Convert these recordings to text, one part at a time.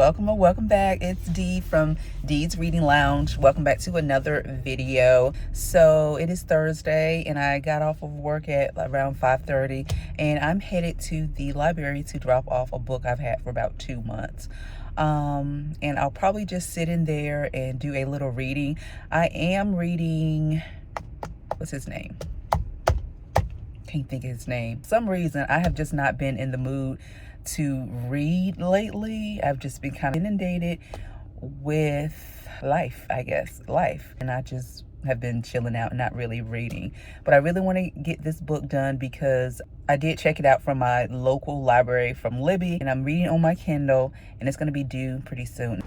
welcome or welcome back. It's Dee from Dee's Reading Lounge. Welcome back to another video. So it is Thursday and I got off of work at around 5:30 and I'm headed to the library to drop off a book I've had for about 2 months. And I'll probably just sit in there and do a little reading. I am reading, what's his name? Can't think of his name. For some reason I have just not been in the mood to read lately. I've just been kind of inundated with life, I guess, and I just have been chilling out and not really reading. But I really want to get this book done because I did check it out from my local library from Libby, and I'm reading on my Kindle, and it's going to be due pretty soon.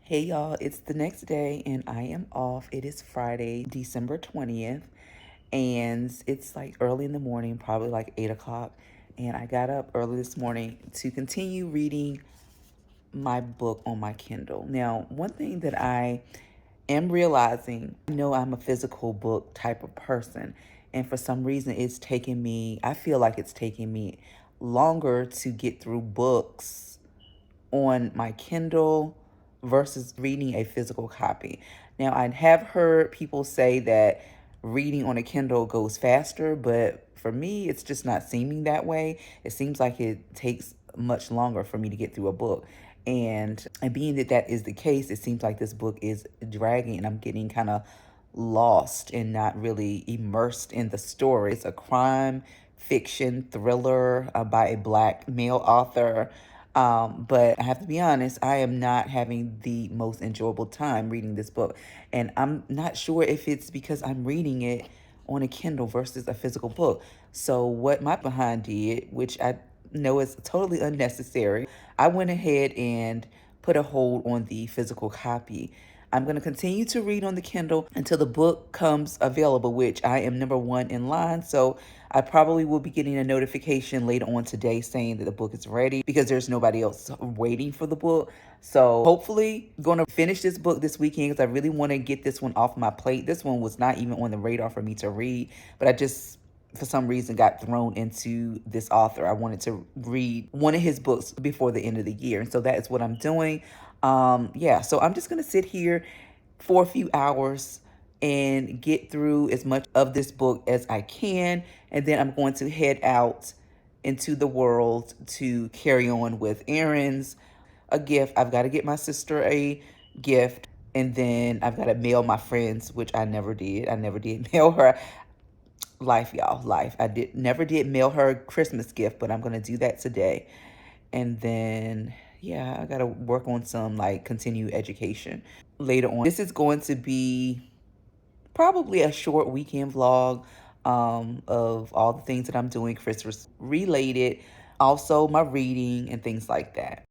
Hey y'all, it's the next day and I am off. It is Friday, December 20th, and it's like early in the morning, probably like 8 o'clock. And I got up early this morning to continue reading my book on my Kindle. Now, one thing that I am realizing, I know I'm a physical book type of person, and for some reason I feel like it's taking me longer to get through books on my Kindle versus reading a physical copy. Now, I have heard people say that reading on a Kindle goes faster, but for me, it's just not seeming that way. It seems like it takes much longer for me to get through a book. And being that that is the case, it seems like this book is dragging and I'm getting kind of lost and not really immersed in the story. It's a crime fiction thriller by a Black male author. But I have to be honest, I am not having the most enjoyable time reading this book. And I'm not sure if it's because I'm reading it on a Kindle versus a physical book. So what my behind did, which I know is totally unnecessary, I went ahead and put a hold on the physical copy. I'm going to continue to read on the Kindle until the book comes available, which I am number one in line. So I probably will be getting a notification later on today saying that the book is ready because there's nobody else waiting for the book. So hopefully I'm going to finish this book this weekend because I really want to get this one off my plate. This one was not even on the radar for me to read, but I just for some reason got thrown into this author. I wanted to read one of his books before the end of the year. And so that is what I'm doing. Yeah, so I'm just going to sit here for a few hours and get through as much of this book as I can. And then I'm going to head out into the world to carry on with errands, a gift. I've got to get my sister a gift. And then I've got to mail my friends, which I never did. I never did mail her. Life, y'all, life. I never did mail her a Christmas gift, but I'm going to do that today. And then, yeah, I got to work on some like continued education later on. This is going to be probably a short weekend vlog of all the things that I'm doing Christmas related, also my reading and things like that.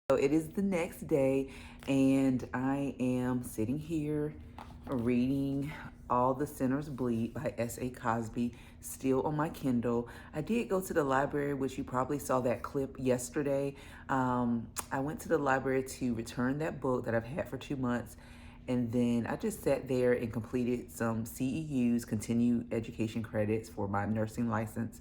So it is the next day and I am sitting here reading All the Sinners Bleed by S.A. Cosby, still on my Kindle. I did go to the library, which you probably saw that clip yesterday. I went to the library to return that book that I've had for 2 months. And then I just sat there and completed some CEUs, continued education credits for my nursing license.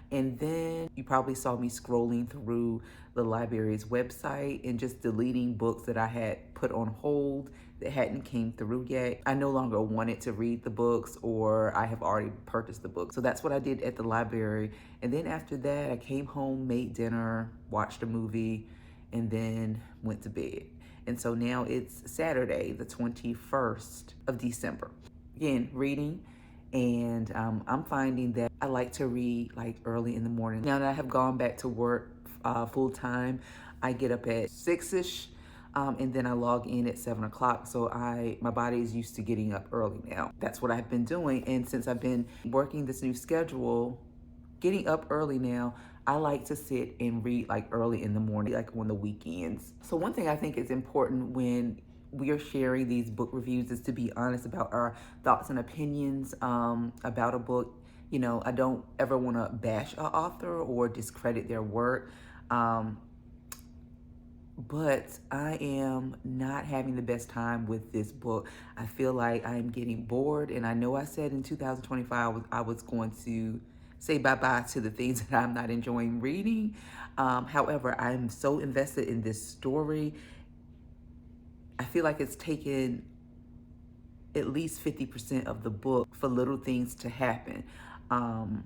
And then you probably saw me scrolling through the library's website and just deleting books that I had put on hold that hadn't came through yet. I no longer wanted to read the books, or I have already purchased the book. So that's what I did at the library. And then after that, I came home, made dinner, watched a movie, and then went to bed. And so now it's Saturday, the 21st of December. Again, reading. And I'm finding that I like to read like early in the morning. Now that I have gone back to work full time, I get up at 6ish, and then I log in at 7 o'clock. So my body is used to getting up early now. That's what I've been doing. And since I've been working this new schedule, getting up early now, I like to sit and read like early in the morning, like on the weekends. So one thing I think is important when we are sharing these book reviews is to be honest about our thoughts and opinions about a book. You know, I don't ever want to bash an author or discredit their work. But I am not having the best time with this book. I feel like I'm getting bored, and I know I said in 2025 I was going to say bye-bye to the things that I'm not enjoying reading. However, I'm so invested in this story. I feel like it's taken at least 50% of the book for little things to happen. And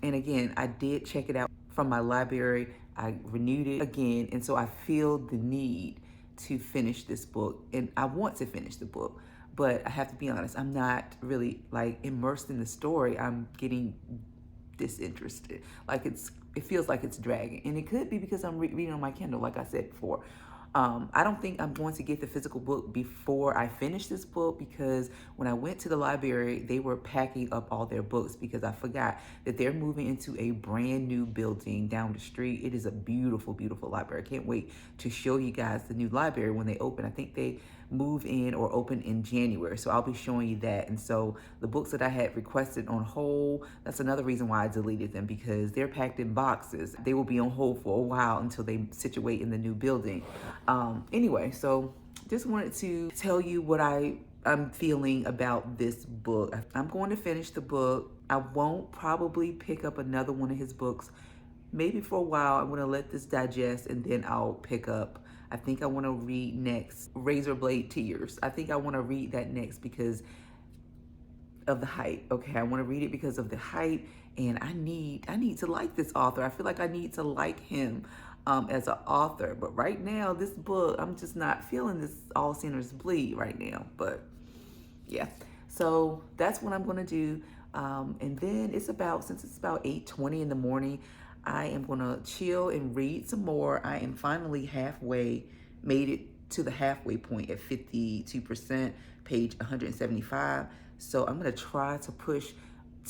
again, I did check it out from my library. I renewed it again, and so I feel the need to finish this book, and I want to finish the book, but I have to be honest, I'm not really like immersed in the story. I'm getting disinterested. Like it feels like it's dragging, and it could be because I'm reading on my Kindle, like I said before. I don't think I'm going to get the physical book before I finish this book, because when I went to the library, they were packing up all their books because I forgot that they're moving into a brand new building down the street. It is a beautiful, beautiful library. I can't wait to show you guys the new library when they open. I think they move in or open in January, so I'll be showing you that. And so the books that I had requested on hold, that's another reason why I deleted them, because they're packed in boxes. They will be on hold for a while until they situate in the new building. Anyway, so just wanted to tell you what I'm feeling about this book. I'm going to finish the book. I won't probably pick up another one of his books. Maybe for a while. I'm going to let this digest, and then I'll pick up. I think I want to read next Razor Blade Tears. I think I want to read that next because of the hype. Okay, I want to read it because of the hype, and I need to like this author. I feel like I need to like him as an author. But right now, this book, I'm just not feeling this All Sinners Bleed right now. But yeah, so that's what I'm going to do. And then since it's about 8:20 in the morning, I am going to chill and read some more. I am finally made it to the halfway point at 52%, page 175. So I'm going to try to push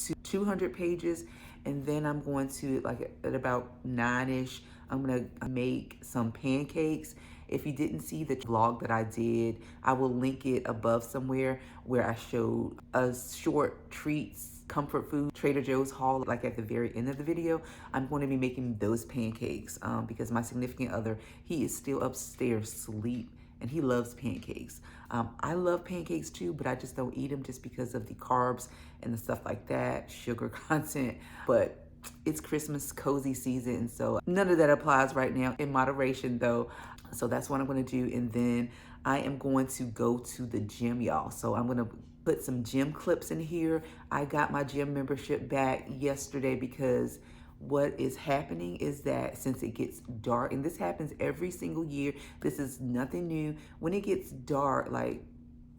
to 200 pages, and then I'm going to, like at about 9ish, I'm going to make some pancakes. If you didn't see the vlog that I did, I will link it above somewhere, where I showed a short treats comfort food Trader Joe's haul, like at the very end of the video. I'm going to be making those pancakes because my significant other, he is still upstairs asleep, and he loves pancakes. I love pancakes too, but I just don't eat them just because of the carbs and the stuff like that, sugar content. But it's Christmas cozy season, so none of that applies right now, in moderation though. So that's what I'm going to do. And then I am going to go to the gym, y'all. So I'm going to put some gym clips in here. I got my gym membership back yesterday because what is happening is that since it gets dark, and this happens every single year, this is nothing new. When it gets dark, like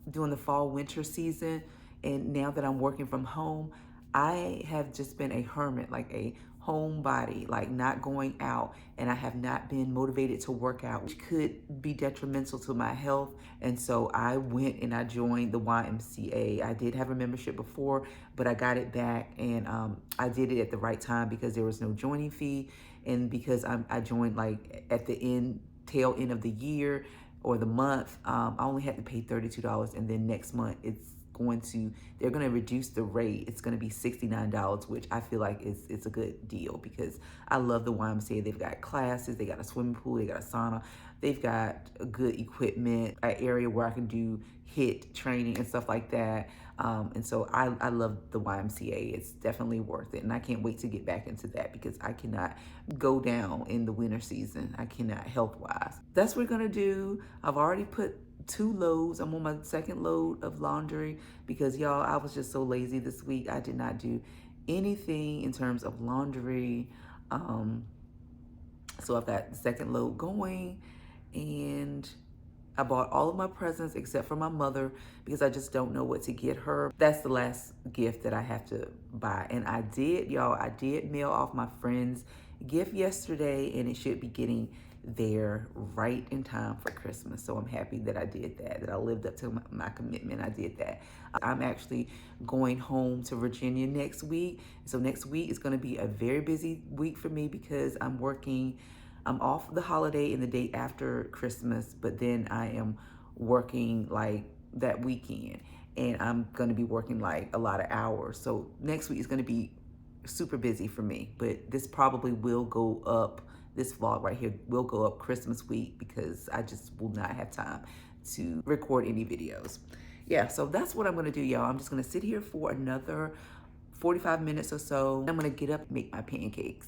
during the fall winter season, and now that I'm working from home, I have just been a hermit, like a homebody, like not going out, and I have not been motivated to work out, which could be detrimental to my health. And so I went and I joined the YMCA. I did have a membership before, but I got it back, and I did it at the right time because there was no joining fee, and because I joined like at the tail end of the year or the month. I only had to pay $32, and then next month they're going to reduce the rate. It's going to be $69, which I feel like it's a good deal because I love the YMCA. They've got classes, they got a swimming pool, they got a sauna, they've got good equipment, an area where I can do HIIT training and stuff like that. And so I love the YMCA. It's definitely worth it. And I can't wait to get back into that because I cannot go down in the winter season. I cannot, health-wise. That's what we're going to do. I've already put 2 loads. I'm on my second load of laundry because y'all, I was just so lazy this week. I did not do anything in terms of laundry. So I've got the second load going, and I bought all of my presents except for my mother because I just don't know what to get her. That's the last gift that I have to buy. And I did, y'all, I did mail off my friend's gift yesterday, and it should be getting there right in time for Christmas. So I'm happy that I did that I lived up to my commitment. I did that. I'm actually going home to Virginia next week. So next week is going to be a very busy week for me because I'm off the holiday and the day after Christmas, but then I am working like that weekend, and I'm going to be working like a lot of hours. So next week is going to be super busy for me, but this probably will go up. This vlog right here will go up Christmas week because I just will not have time to record any videos. Yeah, so that's what I'm going to do, y'all. I'm just going to sit here for another 45 minutes or so. I'm going to get up and make my pancakes.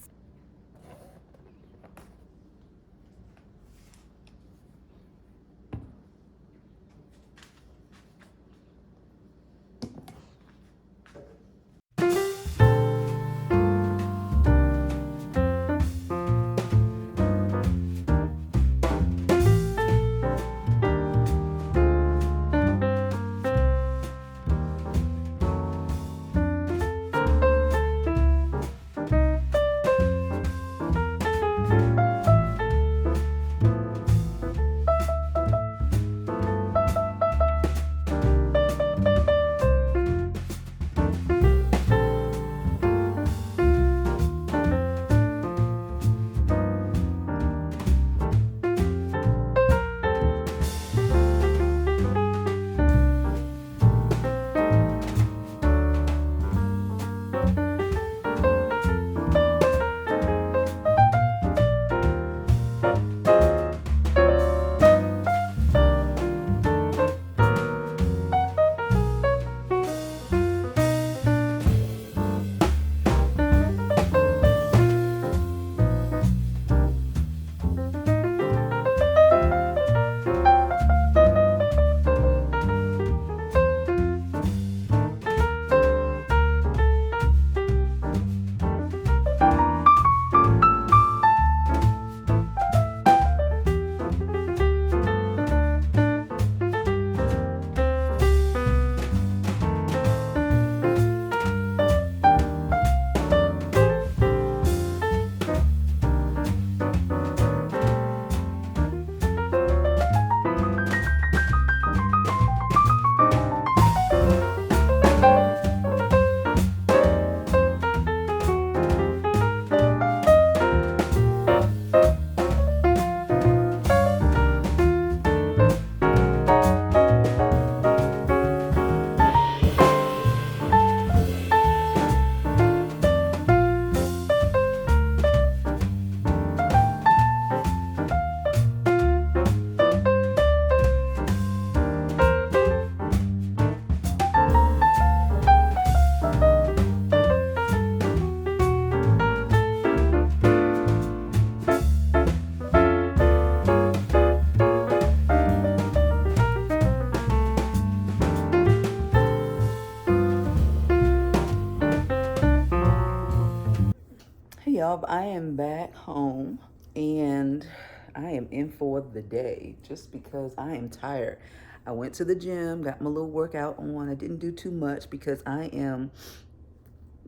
Hey y'all, I am back home and I am in for the day just because I am tired. I went to the gym, got my little workout on. I didn't do too much because I am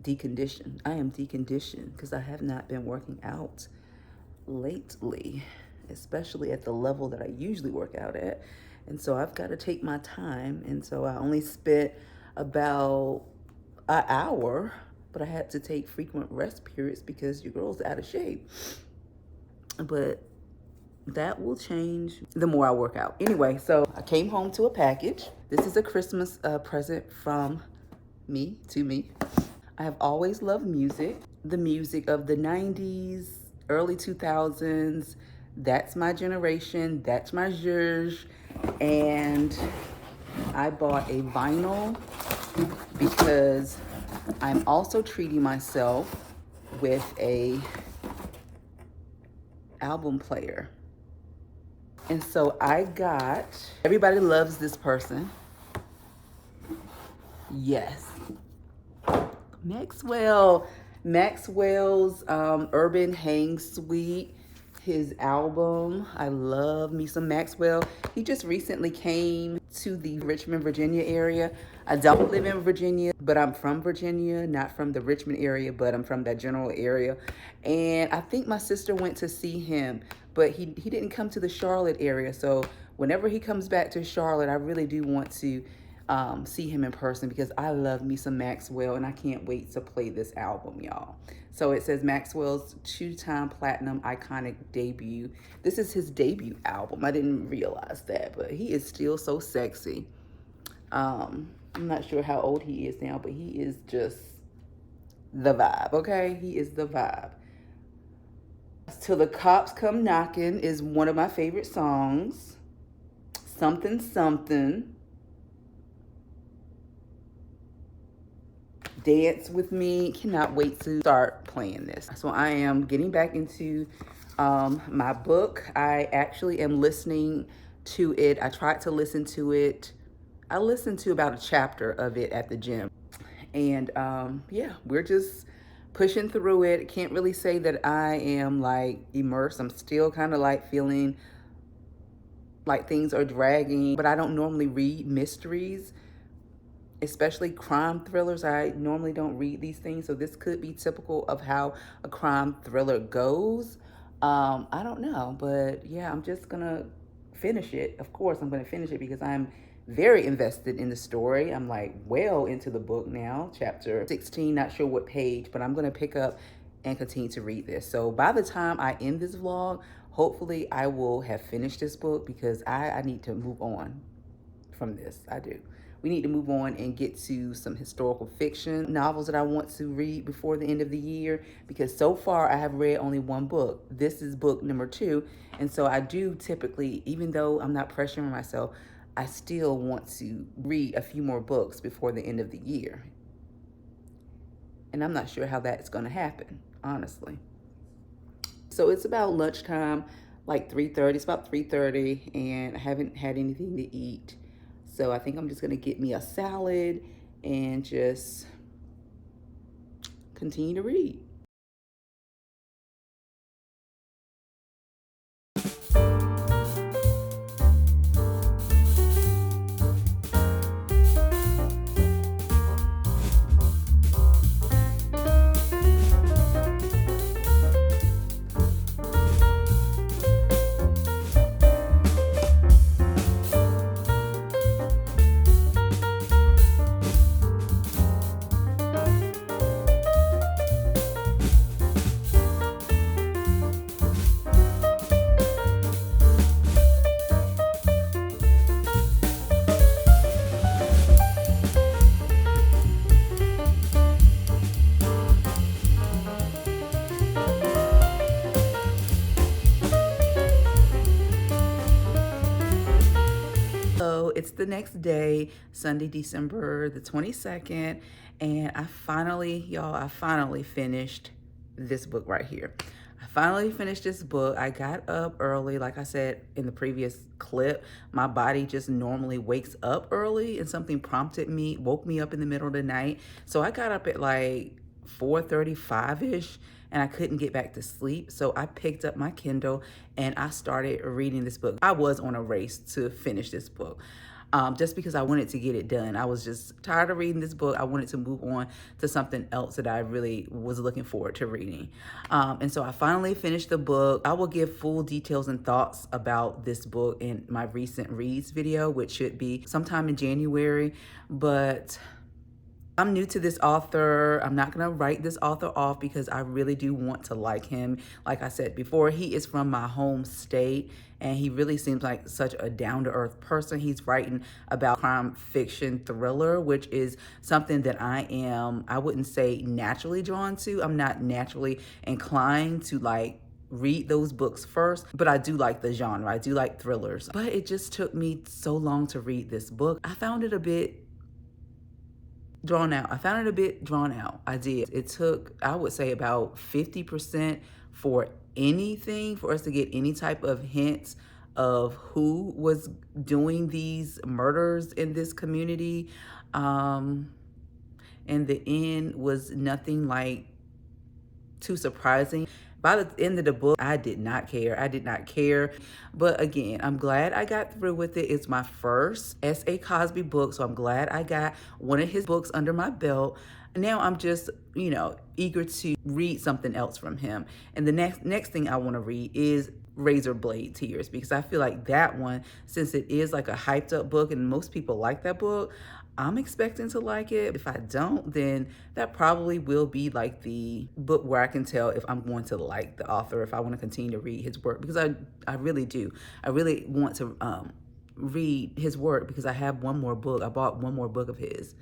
deconditioned. I am deconditioned because I have not been working out lately, especially at the level that I usually work out at. And so I've got to take my time. And so I only spent about an hour, but I had to take frequent rest periods because your girl's out of shape. But that will change the more I work out. Anyway, so I came home to a package. This is a Christmas present from me to me. I have always loved music, the music of the 90s, early 2000s. That's my generation, that's my zhuzh. And I bought a vinyl because I'm also treating myself with a album player. And so I got, everybody loves this person. Yes. Maxwell's Urban Hang Suite, his album. I love me some Maxwell. He just recently came to the Richmond, Virginia area. I don't live in Virginia, but I'm from Virginia, not from the Richmond area, but I'm from that general area. And I think my sister went to see him, but he didn't come to the Charlotte area. So whenever he comes back to Charlotte, I really do want to see him in person because I love me some Maxwell and I can't wait to play this album, y'all. So it says Maxwell's 2-time platinum iconic debut. This is his debut album. I didn't realize that, but he is still so sexy. I'm not sure how old he is now, but he is just the vibe, okay? He is the vibe. Till the Cops Come Knocking is one of my favorite songs. Something Something. Dance With Me. Cannot wait to start playing this. So I am getting back into my book. I actually am listening to it. I tried to listen to it. I listened to about a chapter of it at the gym. And yeah, we're just pushing through it. Can't really say that I am like immersed. I'm still kind of like feeling like things are dragging, but I don't normally read mysteries, especially crime thrillers. I normally don't read these things, so this could be typical of how a crime thriller goes. I don't know, but yeah, I'm just gonna finish it. Of course, I'm gonna finish it because I'm very invested in the story. I'm like well into the book now, chapter 16, not sure what page, but I'm gonna pick up and continue to read this. So by the time I end this vlog, hopefully I will have finished this book because I need to move on from this. I do. We need to move on and get to some historical fiction novels that I want to read before the end of the year, because so far I have read only one book. This is book number 2. And so I do typically, even though I'm not pressuring myself, I still want to read a few more books before the end of the year. And I'm not sure how that's going to happen, honestly. So it's about lunchtime, like 3:30. It's about 3:30, and I haven't had anything to eat. So I think I'm just gonna get me a salad and just continue to read. So it's the next day, Sunday, December the 22nd, and I finally finished this book right here. I finally finished this book. I got up early. Like I said in the previous clip, my body just normally wakes up early, and something woke me up in the middle of the night. So I got up at like 4:35-ish, and I couldn't get back to sleep. So I picked up my Kindle and I started reading this book. I was on a race to finish this book. Just because I wanted to get it done. I was just tired of reading this book. I wanted to move on to something else that I really was looking forward to reading. And so I finally finished the book. I will give full details and thoughts about this book in my recent reads video, which should be sometime in January. But I'm new to this author. I'm not gonna write this author off because I really do want to like him. Like I said before, he is from my home state and he really seems like such a down-to-earth person. He's writing about crime fiction thriller, which is something that I wouldn't say naturally drawn to. I'm not naturally inclined to like read those books first, but I do like the genre. I do like thrillers. But it just took me so long to read this book. I found it a bit drawn out. I did. It took, I would say, about 50% for us to get any type of hints of who was doing these murders in this community. And the end was nothing like too surprising. By the end of the book, I did not care. I did not care. But again, I'm glad I got through with it. It's my first S.A. Cosby book, so I'm glad I got one of his books under my belt. Now I'm just, eager to read something else from him. And the next thing I want to read is Razor Blade Tears, because I feel like that one, since it is like a hyped up book and most people like that book, I'm expecting to like it. If I don't, then that probably will be like the book where I can tell if I'm going to like the author, if I want to continue to read his work, because I really do. I really want to read his work because I have one more book. I bought one more book of his,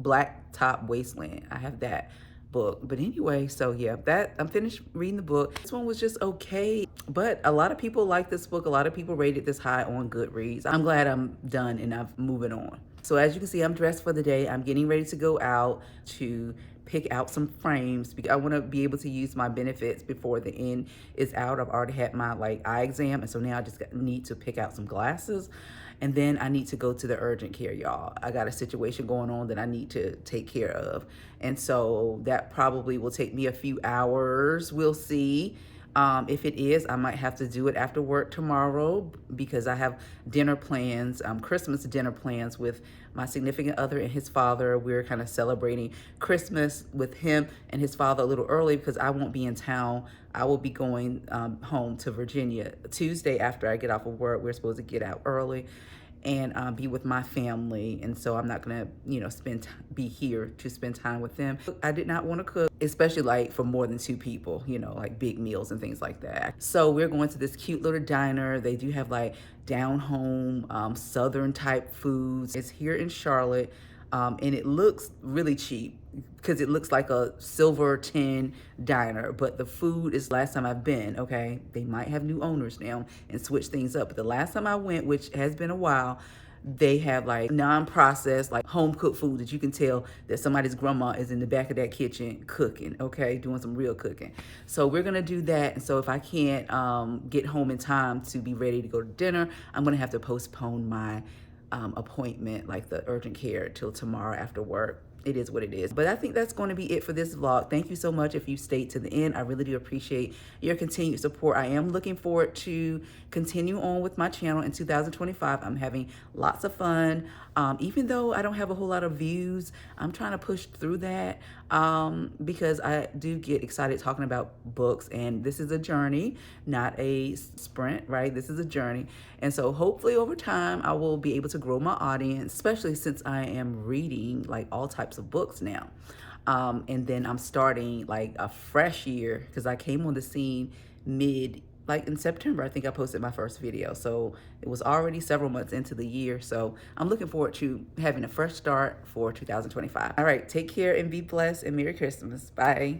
Black Top Wasteland. I have that book. But anyway, so yeah, I'm finished reading the book. This one was just okay, but a lot of people like this book. A lot of people rated this high on Goodreads. I'm glad I'm done and I'm moving on. So as you can see, I'm dressed for the day. I'm getting ready to go out to pick out some frames because I want to be able to use my benefits before the end is out. I've already had my eye exam, and so now I just need to pick out some glasses. And then I need to go to the urgent care, y'all. I got a situation going on that I need to take care of. And so that probably will take me a few hours. We'll see. If it is, I might have to do it after work tomorrow because I have dinner plans, Christmas dinner plans with my significant other and his father. We're kind of celebrating Christmas with him and his father a little early because I won't be in town. I will be going home to Virginia Tuesday after I get off of work. We're supposed to get out early and be with my family, and so I'm not gonna, be here to spend time with them. I did not want to cook, especially like for more than 2 people, like big meals and things like that. So we're going to this cute little diner. They do have like down home southern type foods. It's here in Charlotte, and it looks really cheap because it looks like a silver tin diner, but the food is, last time I've been, okay, they might have new owners now and switch things up, but the last time I went, which has been a while, they have like non-processed, like home cooked food that you can tell that somebody's grandma is in the back of that kitchen cooking, okay, doing some real cooking. So we're gonna do that. And so if I can't get home in time to be ready to go to dinner, I'm gonna have to postpone my appointment, like the urgent care, till tomorrow after work. It is what it is. But I think that's going to be it for this vlog. Thank you so much if you stayed to the end. I really do appreciate your continued support. I am looking forward to continue on with my channel in 2025. I'm having lots of fun. Even though I don't have a whole lot of views, I'm trying to push through that because I do get excited talking about books, and this is a journey, not a sprint, right? This is a journey. And so hopefully over time, I will be able to grow my audience, especially since I am reading like all types of books now. And then I'm starting like a fresh year because I came on the scene like in September. I think I posted my first video. So it was already several months into the year. So I'm looking forward to having a fresh start for 2025. All right, take care and be blessed and Merry Christmas. Bye.